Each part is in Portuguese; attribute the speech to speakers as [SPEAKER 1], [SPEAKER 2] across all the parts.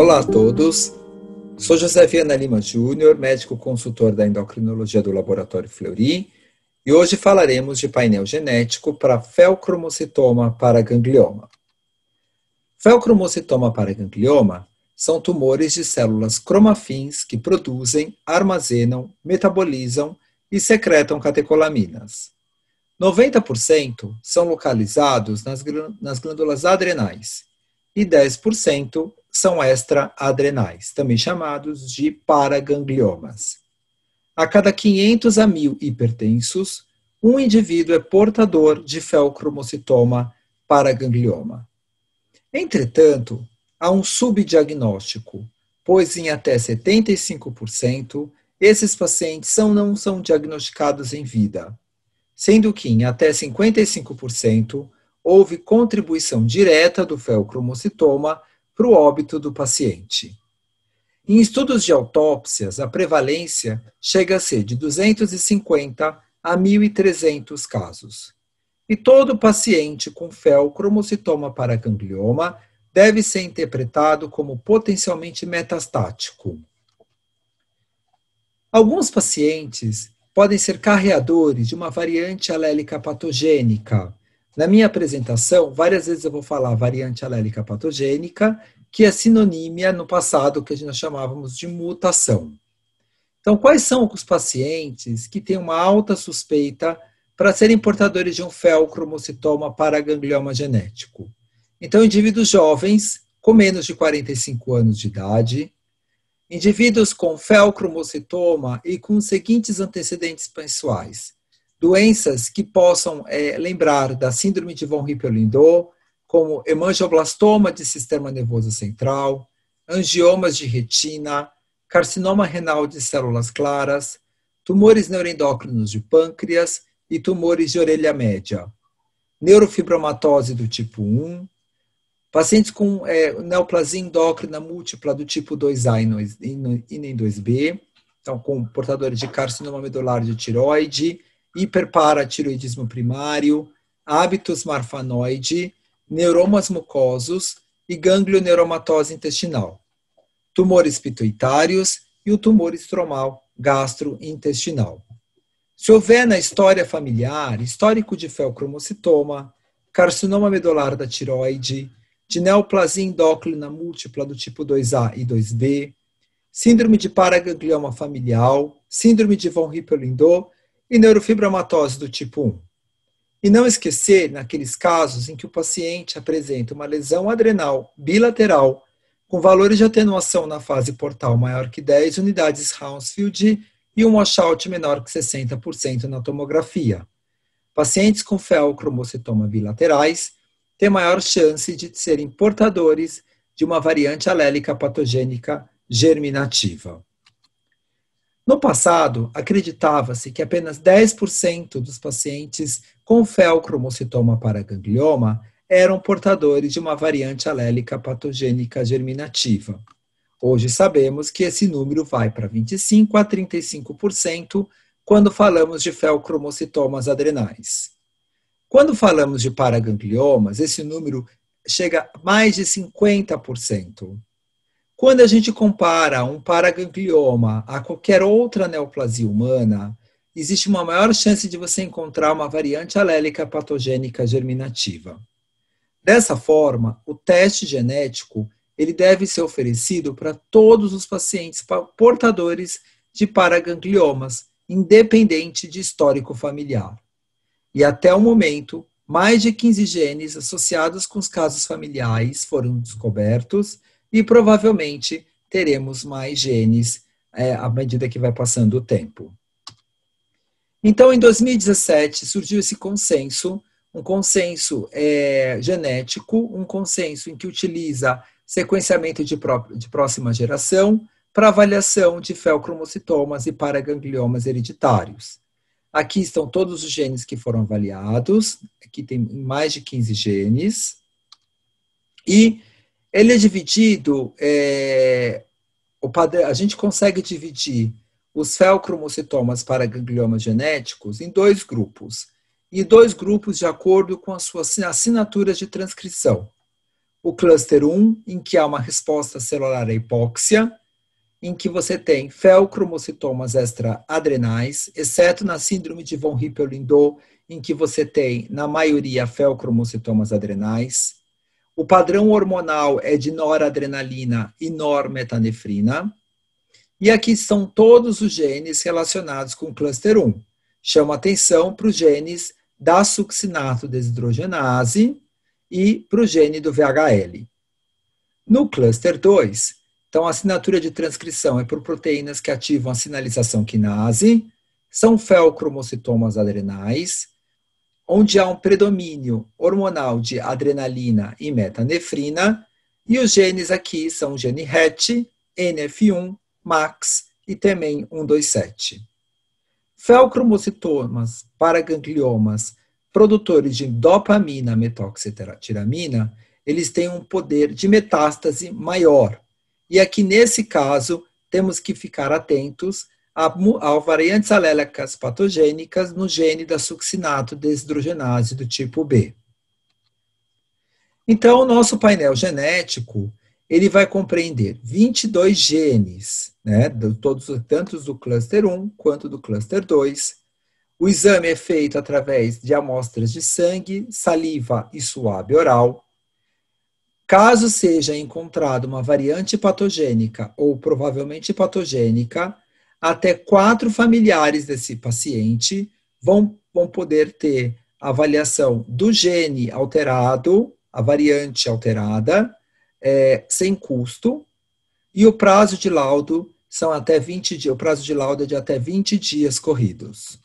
[SPEAKER 1] Olá a todos, sou José Viana Lima Júnior, médico consultor da endocrinologia do Laboratório Fleury, e hoje falaremos de painel genético para feocromocitoma paraganglioma. Feocromocitoma paraganglioma são tumores de células cromafins que produzem, armazenam, metabolizam e secretam catecolaminas. 90% são localizados nas glândulas adrenais e 10% são extra-adrenais, também chamados de paragangliomas. A cada 500 a 1.000 hipertensos, um indivíduo é portador de feocromocitoma paraganglioma. Entretanto, há um subdiagnóstico, pois em até 75% esses pacientes não são diagnosticados em vida, sendo que em até 55% houve contribuição direta do feocromocitoma para o óbito do paciente. Em estudos de autópsias, a prevalência chega a ser de 250 a 1.300 casos. E todo paciente com feocromocitoma paraganglioma deve ser interpretado como potencialmente metastático. Alguns pacientes podem ser carreadores de uma variante alélica patogênica. Na minha apresentação, várias vezes eu vou falar variante alélica patogênica, que é sinonímia no passado que nós chamávamos de mutação. Então, quais são os pacientes que têm uma alta suspeita para serem portadores de um feocromocitoma paraganglioma genético? Então, indivíduos jovens, com menos de 45 anos de idade, indivíduos com feocromocitoma e com os seguintes antecedentes pessoais: doenças que possam lembrar da síndrome de von Hippel-Lindau, como hemangioblastoma de sistema nervoso central, angiomas de retina, carcinoma renal de células claras, tumores neuroendócrinos de pâncreas e tumores de orelha média, neurofibromatose do tipo 1, pacientes com neoplasia endócrina múltipla do tipo 2A e nem 2B, então com portadores de carcinoma medular de tiroide, hiperparatiroidismo primário, hábitos marfanoide, neuromas mucosos e ganglioneuromatose intestinal, tumores pituitários e o tumor estromal gastrointestinal. Se houver na história familiar histórico de feocromocitoma, carcinoma medular da tiroide, de neoplasia endócrina múltipla do tipo 2A e 2B, síndrome de paraganglioma familiar, síndrome de von Hippel-Lindau e neurofibromatose do tipo 1. E não esquecer, naqueles casos em que o paciente apresenta uma lesão adrenal bilateral com valores de atenuação na fase portal maior que 10 unidades Hounsfield e um washout menor que 60% na tomografia. Pacientes com feocromocitoma bilaterais têm maior chance de serem portadores de uma variante alélica patogênica germinativa. No passado, acreditava-se que apenas 10% dos pacientes com feocromocitoma paraganglioma eram portadores de uma variante alélica patogênica germinativa. Hoje sabemos que esse número vai para 25% a 35% quando falamos de feocromocitomas adrenais. Quando falamos de paragangliomas, esse número chega a mais de 50%. Quando a gente compara um paraganglioma a qualquer outra neoplasia humana, existe uma maior chance de você encontrar uma variante alélica patogênica germinativa. Dessa forma, o teste genético ele deve ser oferecido para todos os pacientes portadores de paragangliomas, independente de histórico familiar. E até o momento, mais de 15 genes associados com os casos familiares foram descobertos e provavelmente teremos mais genes à medida que vai passando o tempo. Então, em 2017, surgiu esse consenso, um consenso genético, um consenso em que utiliza sequenciamento de próxima geração para avaliação de feocromocitomas e paragangliomas hereditários. Aqui estão todos os genes que foram avaliados, aqui tem mais de 15 genes, e ele é dividido, a gente consegue dividir os feocromocitomas paragangliomas genéticos em dois grupos, e dois grupos de acordo com as suas assinaturas de transcrição. o cluster 1, em que há uma resposta celular à hipóxia, em que você tem feocromocitomas extraadrenais, exceto na síndrome de von Hippel-Lindau, em que você tem, na maioria, feocromocitomas adrenais. O padrão hormonal é de noradrenalina e normetanefrina. E aqui são todos os genes relacionados com o cluster 1. Chama atenção para os genes da succinato desidrogenase e para o gene do VHL. No cluster 2, então a assinatura de transcrição é por proteínas que ativam a sinalização quinase, são feocromocitomas adrenais, onde há um predomínio hormonal de adrenalina e metanefrina, e os genes aqui são o gene RET, NF1, MAX e também 127. Feocromocitomas paragangliomas produtores de dopamina metoxetiramina, eles têm um poder de metástase maior. E aqui, nesse caso, temos que ficar atentos a variantes alélicas patogênicas no gene da succinato desidrogenase do tipo B. Então, o nosso painel genético, ele vai compreender 22 genes, né, tanto do cluster 1 quanto do cluster 2. O exame é feito através de amostras de sangue, saliva e suave oral. Caso seja encontrada uma variante patogênica ou provavelmente patogênica, até 4 familiares desse paciente vão poder ter a avaliação do gene alterado, a variante alterada, sem custo, e o prazo de laudo são até 20 dias, o prazo de laudo é de até 20 dias corridos.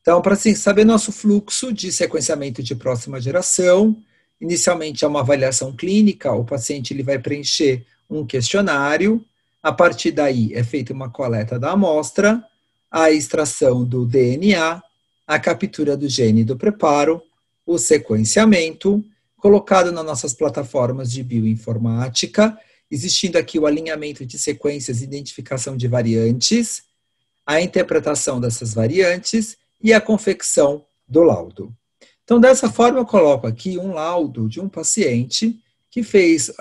[SPEAKER 1] Então, para saber nosso fluxo de sequenciamento de próxima geração, inicialmente é uma avaliação clínica, o paciente ele vai preencher um questionário, a partir daí é feita uma coleta da amostra, a extração do DNA, a captura do gene do preparo, o sequenciamento, colocado nas nossas plataformas de bioinformática, existindo aqui o alinhamento de sequências e identificação de variantes, a interpretação dessas variantes e a confecção do laudo. Então, dessa forma, eu coloco aqui um laudo de um paciente que fez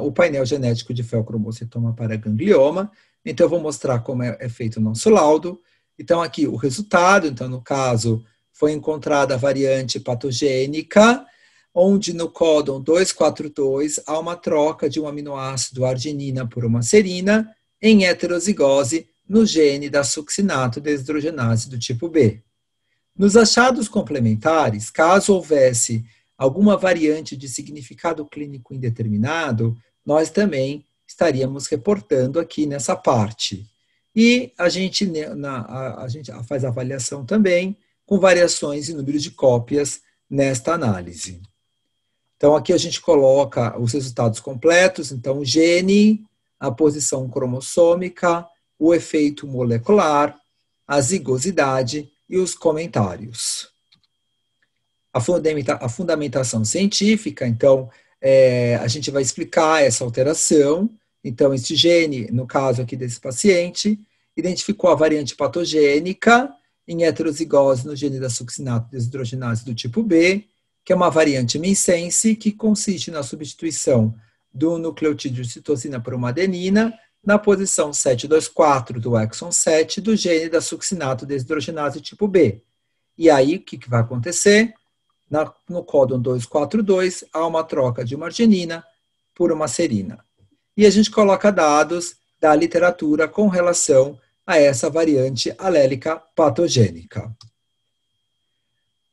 [SPEAKER 1] o painel genético de feocromocitoma paraganglioma. Então, eu vou mostrar como é feito o nosso laudo. Então, aqui o resultado. Então, no caso, foi encontrada a variante patogênica, onde no códon 242 há uma troca de um aminoácido arginina por uma serina em heterozigose no gene da succinato desidrogenase do tipo B. Nos achados complementares, caso houvesse alguma variante de significado clínico indeterminado, nós também estaríamos reportando aqui nessa parte. E a gente faz a avaliação também com variações em número de cópias nesta análise. Então, aqui a gente coloca os resultados completos, então o gene, a posição cromossômica, o efeito molecular, a zigosidade e os comentários. A fundamentação científica, então, a gente vai explicar essa alteração. Então, esse gene, no caso aqui desse paciente, identificou a variante patogênica em heterozigose no gene da succinato desidrogenase do tipo B, que é uma variante missense, que consiste na substituição do nucleotídeo citosina por uma adenina, na posição 724 do exon 7 do gene da succinato desidrogenase tipo B. E aí, o que vai acontecer? No códon 242, há uma troca de uma arginina por uma serina. E a gente coloca dados da literatura com relação a essa variante alélica patogênica.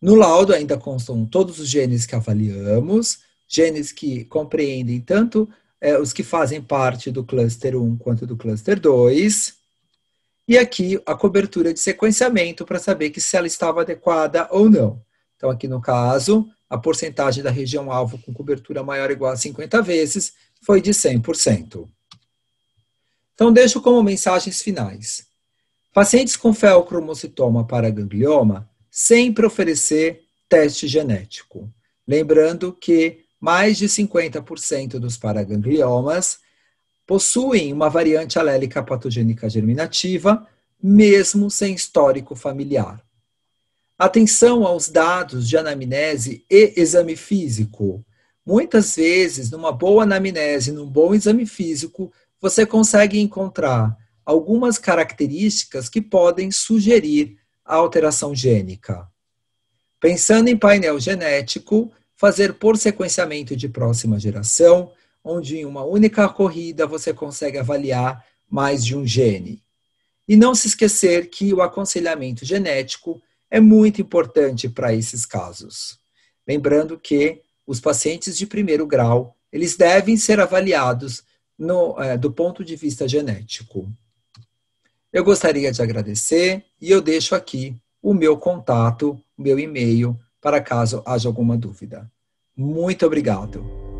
[SPEAKER 1] No laudo ainda constam todos os genes que avaliamos, genes que compreendem tanto os que fazem parte do cluster 1 quanto do cluster 2, e aqui a cobertura de sequenciamento para saber se ela estava adequada ou não. Então, aqui no caso, a porcentagem da região-alvo com cobertura maior ou igual a 50 vezes foi de 100%. Então, deixo como mensagens finais. Pacientes com feocromocitoma paraganglioma, sempre oferecer teste genético. Lembrando que mais de 50% dos paragangliomas possuem uma variante alélica patogênica germinativa, mesmo sem histórico familiar. Atenção aos dados de anamnese e exame físico, Muitas vezes, numa boa anamnese, num bom exame físico, você consegue encontrar algumas características que podem sugerir a alteração gênica. Pensando em painel genético, fazer por sequenciamento de próxima geração, onde em uma única corrida você consegue avaliar mais de um gene. E não se esquecer que o aconselhamento genético é muito importante para esses casos. Lembrando que os pacientes de primeiro grau, eles devem ser avaliados do ponto de vista genético. Eu gostaria de agradecer e eu deixo aqui o meu contato, o meu e-mail, para caso haja alguma dúvida. Muito obrigado.